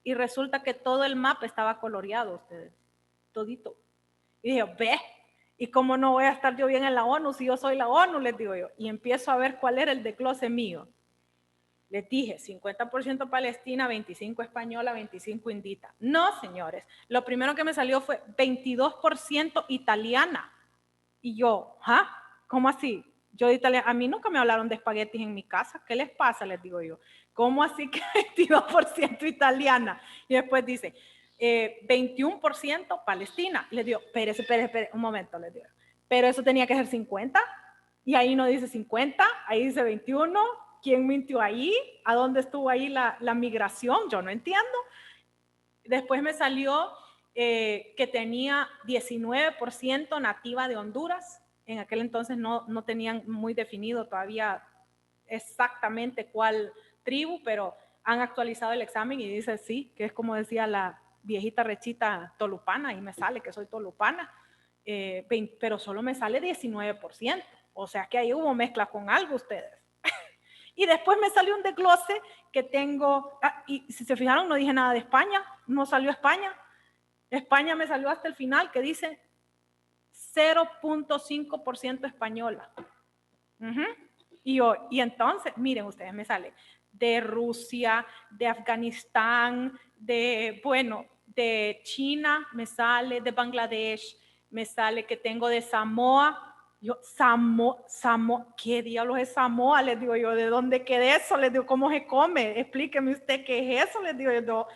S1: Y resulta que todo el mapa estaba coloreado, ustedes, todito. Y dije, ve, ¿y cómo no voy a estar yo bien en la ONU si yo soy la ONU? Les digo yo. Y empiezo a ver cuál era el desglose mío. Les dije, 50% palestina, 25% española, 25% indita. No, señores, lo primero que me salió fue 22% italiana. Y yo, ¿ah? ¿Cómo así? Yo de Italia, a mí nunca me hablaron de espaguetis en mi casa. ¿Qué les pasa? Les digo yo. ¿Cómo así que 22% italiana? Y después dice, 21% Palestina. Les digo, espere, un momento, les digo. Pero eso tenía que ser 50, y ahí no dice 50, ahí dice 21. ¿Quién mintió ahí? ¿A dónde estuvo ahí la migración? Yo no entiendo. Después me salió que tenía 19% nativa de Honduras. En aquel entonces no tenían muy definido todavía exactamente cuál tribu, pero han actualizado el examen y dice sí, que es como decía la viejita rechita tolupana, y me sale que soy tolupana, pero solo me sale 19%. O sea que ahí hubo mezcla con algo ustedes. Y después me salió un desglose que tengo, y si se fijaron no dije nada de España, no salió España. España me salió hasta el final que dice 0.5% española. Y entonces, miren ustedes, me sale de Rusia, de Afganistán, de China, me sale de Bangladesh, me sale que tengo de Samoa. Yo, Samoa, ¿qué diablos es Samoa? Les digo yo, ¿de dónde queda eso? Les digo, ¿cómo se come? Explíqueme usted qué es eso. Les digo yo,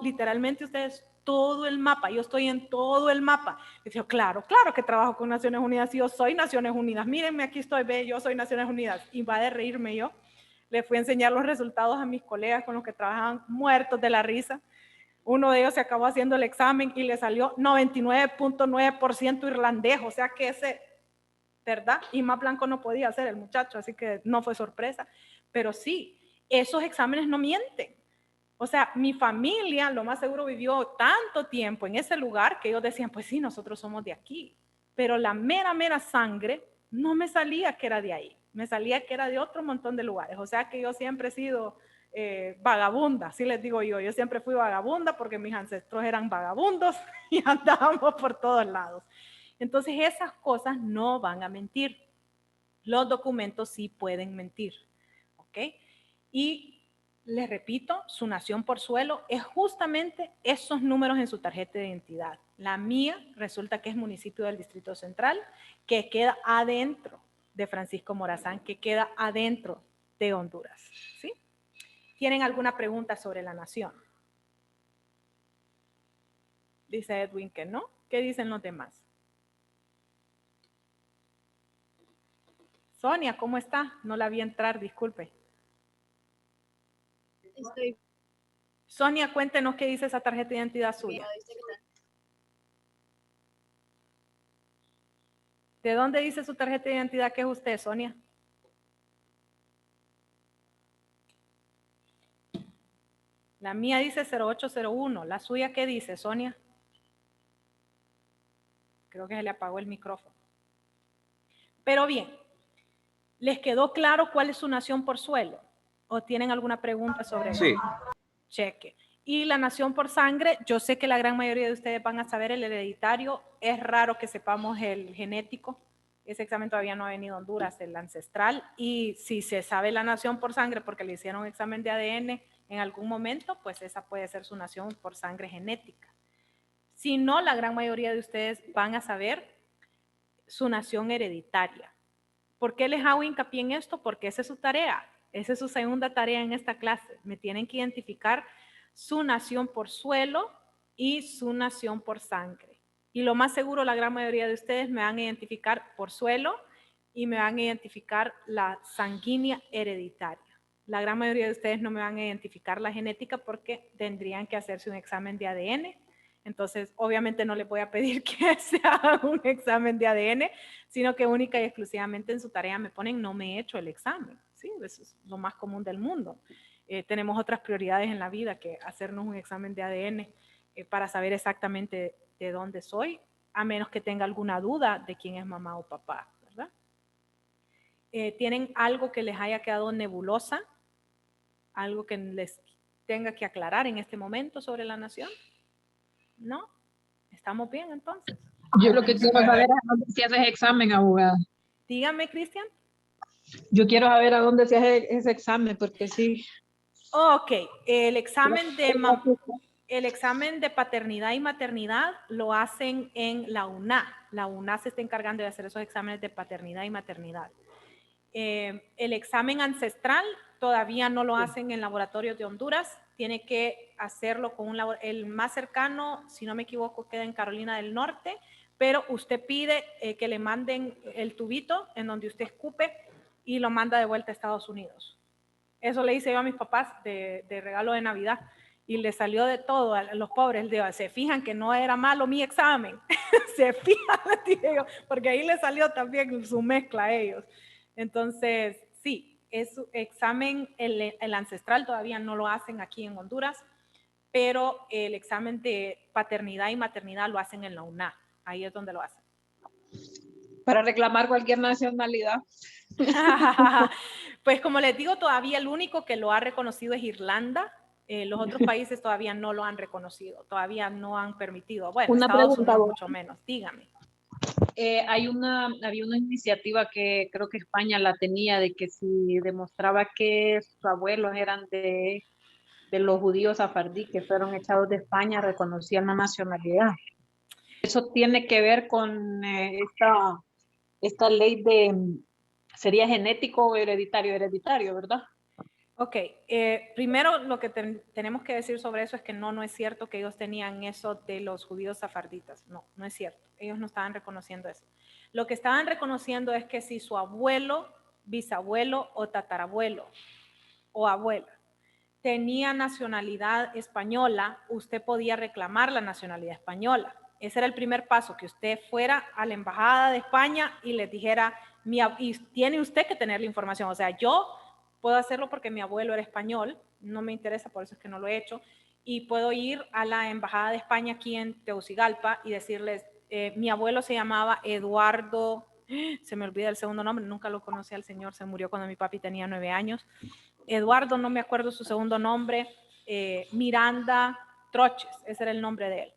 S1: literalmente ustedes, todo el mapa, yo estoy en todo el mapa. Les digo, claro que trabajo con Naciones Unidas, y yo soy Naciones Unidas. Mírenme, aquí estoy, ve, yo soy Naciones Unidas. Y va de reírme yo. Le fui a enseñar los resultados a mis colegas con los que trabajaban muertos de la risa. Uno de ellos se acabó haciendo el examen y le salió 99.9% irlandés, o sea que ese, ¿verdad? Y más blanco no podía hacer el muchacho, así que no fue sorpresa. Pero sí, esos exámenes no mienten. O sea, mi familia lo más seguro vivió tanto tiempo en ese lugar que ellos decían, pues sí, nosotros somos de aquí. Pero la mera sangre no me salía que era de ahí. Me salía que era de otro montón de lugares. O sea que yo siempre he sido vagabunda, así les digo yo. Yo siempre fui vagabunda porque mis ancestros eran vagabundos y andábamos por todos lados. Entonces esas cosas no van a mentir. Los documentos sí pueden mentir. ¿Ok? Y les repito, su nación por suelo es justamente esos números en su tarjeta de identidad. La mía resulta que es municipio del Distrito Central, que queda adentro de Francisco Morazán, que queda adentro de Honduras. ¿Sí? ¿Tienen alguna pregunta sobre la nación? Dice Edwin que no. ¿Qué dicen los demás? Sonia, ¿cómo está? No la vi entrar, disculpe. Sonia, cuéntenos qué dice esa tarjeta de identidad suya. ¿De dónde dice su tarjeta de identidad que es usted, Sonia? La mía dice 0801. ¿La suya qué dice, Sonia? Creo que se le apagó el micrófono. Pero bien, ¿les quedó claro cuál es su nación por suelo? ¿O tienen alguna pregunta sobre eso?
S5: Sí.
S1: Cheque. Y la nación por sangre, yo sé que la gran mayoría de ustedes van a saber el hereditario. Es raro que sepamos el genético. Ese examen todavía no ha venido a Honduras, el ancestral. Y si se sabe la nación por sangre porque le hicieron un examen de ADN en algún momento, pues esa puede ser su nación por sangre genética. Si no, la gran mayoría de ustedes van a saber su nación hereditaria. ¿Por qué les hago hincapié en esto? Porque esa es su tarea. Esa es su segunda tarea en esta clase. Me tienen que identificar su nación por suelo y su nación por sangre. Y lo más seguro, la gran mayoría de ustedes me van a identificar por suelo y me van a identificar la sanguínea hereditaria. La gran mayoría de ustedes no me van a identificar la genética porque tendrían que hacerse un examen de ADN. Entonces, obviamente no les voy a pedir que se hagan un examen de ADN, sino que única y exclusivamente en su tarea me ponen no me he hecho el examen. ¿Sí? Eso es lo más común del mundo. Tenemos otras prioridades en la vida que hacernos un examen de ADN para saber exactamente de dónde soy, a menos que tenga alguna duda de quién es mamá o papá, ¿verdad? ¿Tienen algo que les haya quedado nebulosa? ¿Algo que les tenga que aclarar en este momento sobre la nación? ¿No? ¿Estamos bien entonces?
S4: Yo lo que quiero saber es a dónde se hace ese examen, abogada.
S1: Dígame, Cristian.
S4: Yo quiero saber a dónde se hace ese examen, porque sí.
S1: Ok, el examen de paternidad y maternidad lo hacen en la UNA. La UNA se está encargando de hacer esos exámenes de paternidad y maternidad. El examen ancestral todavía no lo hacen en laboratorios de Honduras. Tiene que hacerlo con el más cercano, si no me equivoco, queda en Carolina del Norte, pero usted pide que le manden el tubito en donde usted escupe y lo manda de vuelta a Estados Unidos. Eso le hice yo a mis papás de regalo de Navidad y le salió de todo a los pobres. Se fijan que no era malo mi examen. Se fijan, dije yo, porque ahí le salió también su mezcla a ellos. Entonces, sí, es su examen, el ancestral todavía no lo hacen aquí en Honduras, pero el examen de paternidad y maternidad lo hacen en la UNA. Ahí es donde lo hacen.
S4: Para reclamar cualquier nacionalidad.
S1: Pues como les digo, todavía el único que lo ha reconocido es Irlanda. Los otros países todavía no lo han reconocido, todavía no han permitido. Bueno,
S4: Una
S1: Estados
S4: pregunta,
S1: Unidos mucho menos. Dígame.
S4: había una iniciativa que creo que España la tenía, de que si demostraba que sus abuelos eran de los judíos safardí que fueron echados de España, reconocían la nacionalidad. Eso tiene que ver con esta ley de, sería genético o hereditario, ¿verdad?
S1: Ok, primero lo que tenemos que decir sobre eso es que no es cierto que ellos tenían eso de los judíos safarditas. No, no es cierto. Ellos no estaban reconociendo eso. Lo que estaban reconociendo es que si su abuelo, bisabuelo o tatarabuelo o abuela tenía nacionalidad española, usted podía reclamar la nacionalidad española. Ese era el primer paso, que usted fuera a la embajada de España y les dijera, y tiene usted que tener la información. O sea, yo puedo hacerlo porque mi abuelo era español, no me interesa, por eso es que no lo he hecho, y puedo ir a la embajada de España aquí en Tegucigalpa y decirles, mi abuelo se llamaba Eduardo, se me olvida el segundo nombre, nunca lo conocí al señor, se murió cuando mi papi tenía 9 años, Eduardo, no me acuerdo su segundo nombre, Miranda Troches, ese era el nombre de él.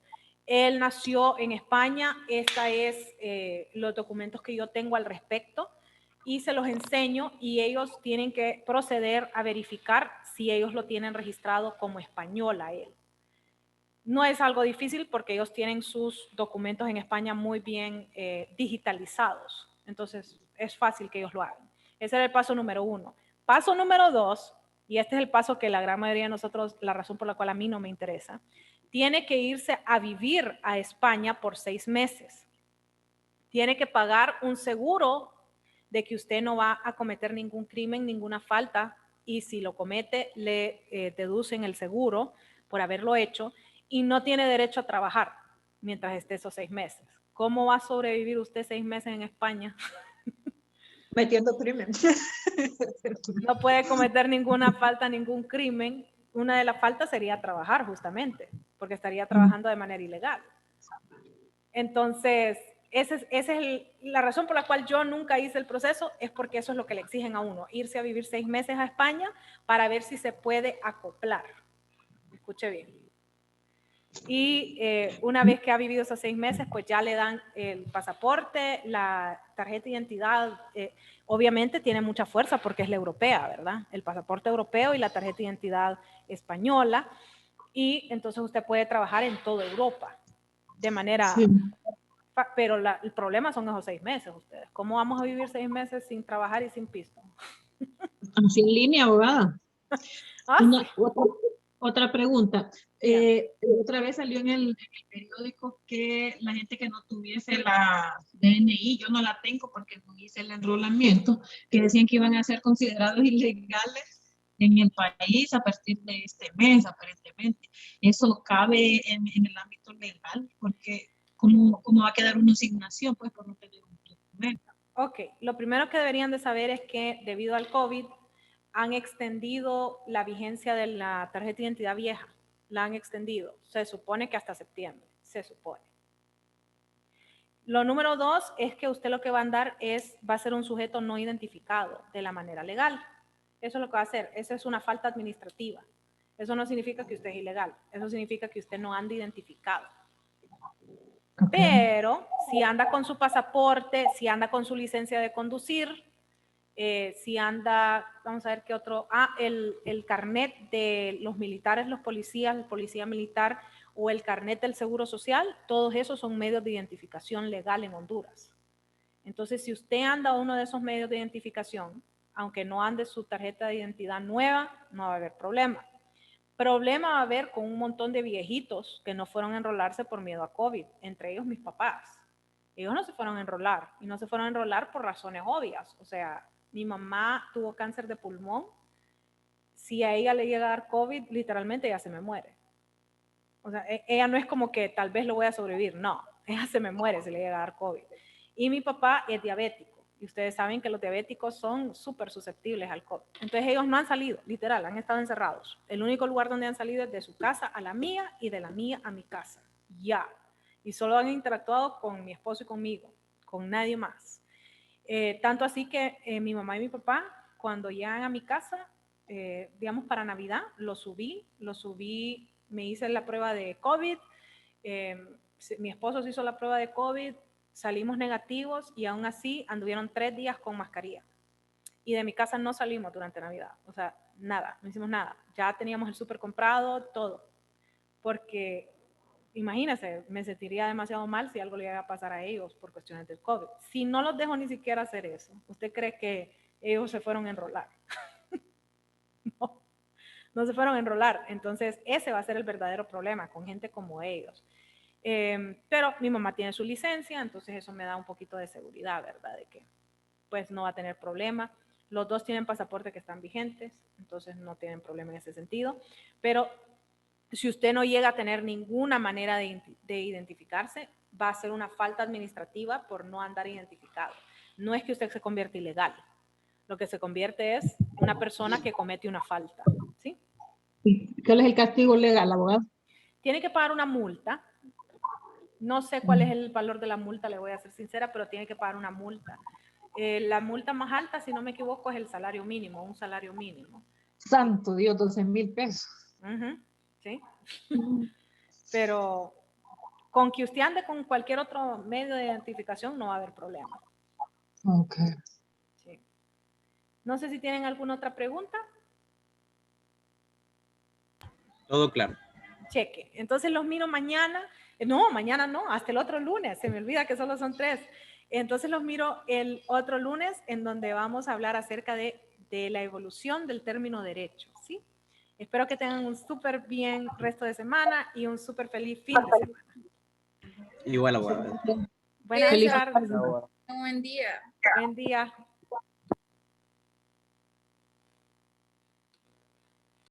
S1: Él nació en España, esta es los documentos que yo tengo al respecto y se los enseño y ellos tienen que proceder a verificar si ellos lo tienen registrado como español a él. No es algo difícil porque ellos tienen sus documentos en España muy bien digitalizados, entonces es fácil que ellos lo hagan. Ese era el paso número 1. Paso número 2, y este es el paso que la gran mayoría de nosotros, la razón por la cual a mí no me interesa, tiene que irse a vivir a España por 6 meses. Tiene que pagar un seguro de que usted no va a cometer ningún crimen, ninguna falta, y si lo comete, le deducen el seguro por haberlo hecho, y no tiene derecho a trabajar mientras esté esos 6 meses. ¿Cómo va a sobrevivir usted 6 meses en España?
S4: Metiendo crimen.
S1: No puede cometer ninguna falta, ningún crimen. Una de las faltas sería trabajar justamente, porque estaría trabajando de manera ilegal. Entonces, esa es la razón por la cual yo nunca hice el proceso, es porque eso es lo que le exigen a uno, irse a vivir 6 meses a España para ver si se puede acoplar. Escuche bien. Y una vez que ha vivido esos 6 meses, pues ya le dan el pasaporte, la tarjeta de identidad, obviamente tiene mucha fuerza porque es la europea, ¿verdad? El pasaporte europeo y la tarjeta de identidad española, y entonces usted puede trabajar en toda Europa de manera...
S4: Sí.
S1: Pero el problema son esos 6 meses ustedes. ¿Cómo vamos a vivir 6 meses sin trabajar y sin pisto?
S4: Así en línea, abogada.
S1: Sí.
S4: Otra pregunta. Otra vez salió en el periódico que la gente que no tuviese la DNI, yo no la tengo porque no hice el enrolamiento, que decían que iban a ser considerados ilegales en el país a partir de este mes, aparentemente. ¿Eso cabe en el ámbito legal? Porque ¿cómo va a quedar una asignación pues, por no tener un documento?
S1: Ok, lo primero que deberían de saber es que debido al COVID han extendido la vigencia de la tarjeta de identidad vieja, la han extendido, se supone que hasta septiembre, se supone. Lo número 2 es que usted lo que va a andar va a ser un sujeto no identificado de la manera legal. Eso es lo que va a hacer, eso es una falta administrativa. Eso no significa que usted es ilegal, eso significa que usted no anda identificado. Pero si anda con su pasaporte, si anda con su licencia de conducir, si anda, vamos a ver qué otro, el carnet de los militares, los policías, el policía militar o el carnet del Seguro Social, todos esos son medios de identificación legal en Honduras. Entonces, si usted anda uno de esos medios de identificación, aunque no ande su tarjeta de identidad nueva, no va a haber problema. Problema va a haber con un montón de viejitos que no fueron a enrolarse por miedo a COVID, entre ellos mis papás. Ellos no se fueron a enrolar y no se fueron a enrolar por razones obvias. O sea, mi mamá tuvo cáncer de pulmón. Si a ella le llega a dar COVID, literalmente ella se me muere. O sea, ella no es como que tal vez lo voy a sobrevivir. No, ella se me muere si le llega a dar COVID. Y mi papá es diabético. Y ustedes saben que los diabéticos son súper susceptibles al COVID. Entonces ellos no han salido, literal, han estado encerrados. El único lugar donde han salido es de su casa a la mía y de la mía a mi casa. Ya. Y solo han interactuado con mi esposo y conmigo, con nadie más. Tanto así que mi mamá y mi papá, cuando llegan a mi casa, digamos para Navidad, lo subí, me hice la prueba de COVID, mi esposo se hizo la prueba de COVID, salimos negativos y aún así anduvieron 3 días con mascarilla. Y de mi casa no salimos durante Navidad, o sea, nada, no hicimos nada. Ya teníamos el súper comprado, todo. Porque, imagínense, me sentiría demasiado mal si algo le iba a pasar a ellos por cuestiones del COVID. Si no los dejo ni siquiera hacer eso, ¿usted cree que ellos se fueron a enrolar? No, no se fueron a enrolar. Entonces, ese va a ser el verdadero problema con gente como ellos. Pero mi mamá tiene su licencia, entonces eso me da un poquito de seguridad, ¿verdad? De que pues no va a tener problema. Los dos tienen pasaporte que están vigentes, entonces no tienen problema en ese sentido. Pero si usted no llega a tener ninguna manera de identificarse, va a ser una falta administrativa por no andar identificado. No es que usted se convierta ilegal. Lo que se convierte es una persona que comete una falta, ¿sí?
S4: ¿Cuál es el castigo legal, abogado?
S1: Tiene que pagar una multa. No sé cuál es el valor de la multa, le voy a ser sincera, pero tiene que pagar una multa. La multa más alta, si no me equivoco, es el salario mínimo, un salario mínimo.
S4: Santo Dios, 12,000 pesos.
S1: Sí. Pero con que usted ande con cualquier otro medio de identificación no va a haber problema.
S4: Ok.
S1: Sí. No sé si tienen alguna otra pregunta.
S5: Todo claro.
S1: Cheque. Entonces los miro mañana. No, mañana no, hasta el otro lunes. Se me olvida que solo son 3. Entonces los miro el otro lunes en donde vamos a hablar acerca de la evolución del término derecho, ¿sí? Espero que tengan un súper bien resto de semana y un súper feliz fin de semana.
S5: Igual, abogado.
S1: Buenas
S4: Feliz
S1: tardes.
S3: Ahora,
S2: Buen día.
S1: Buen día.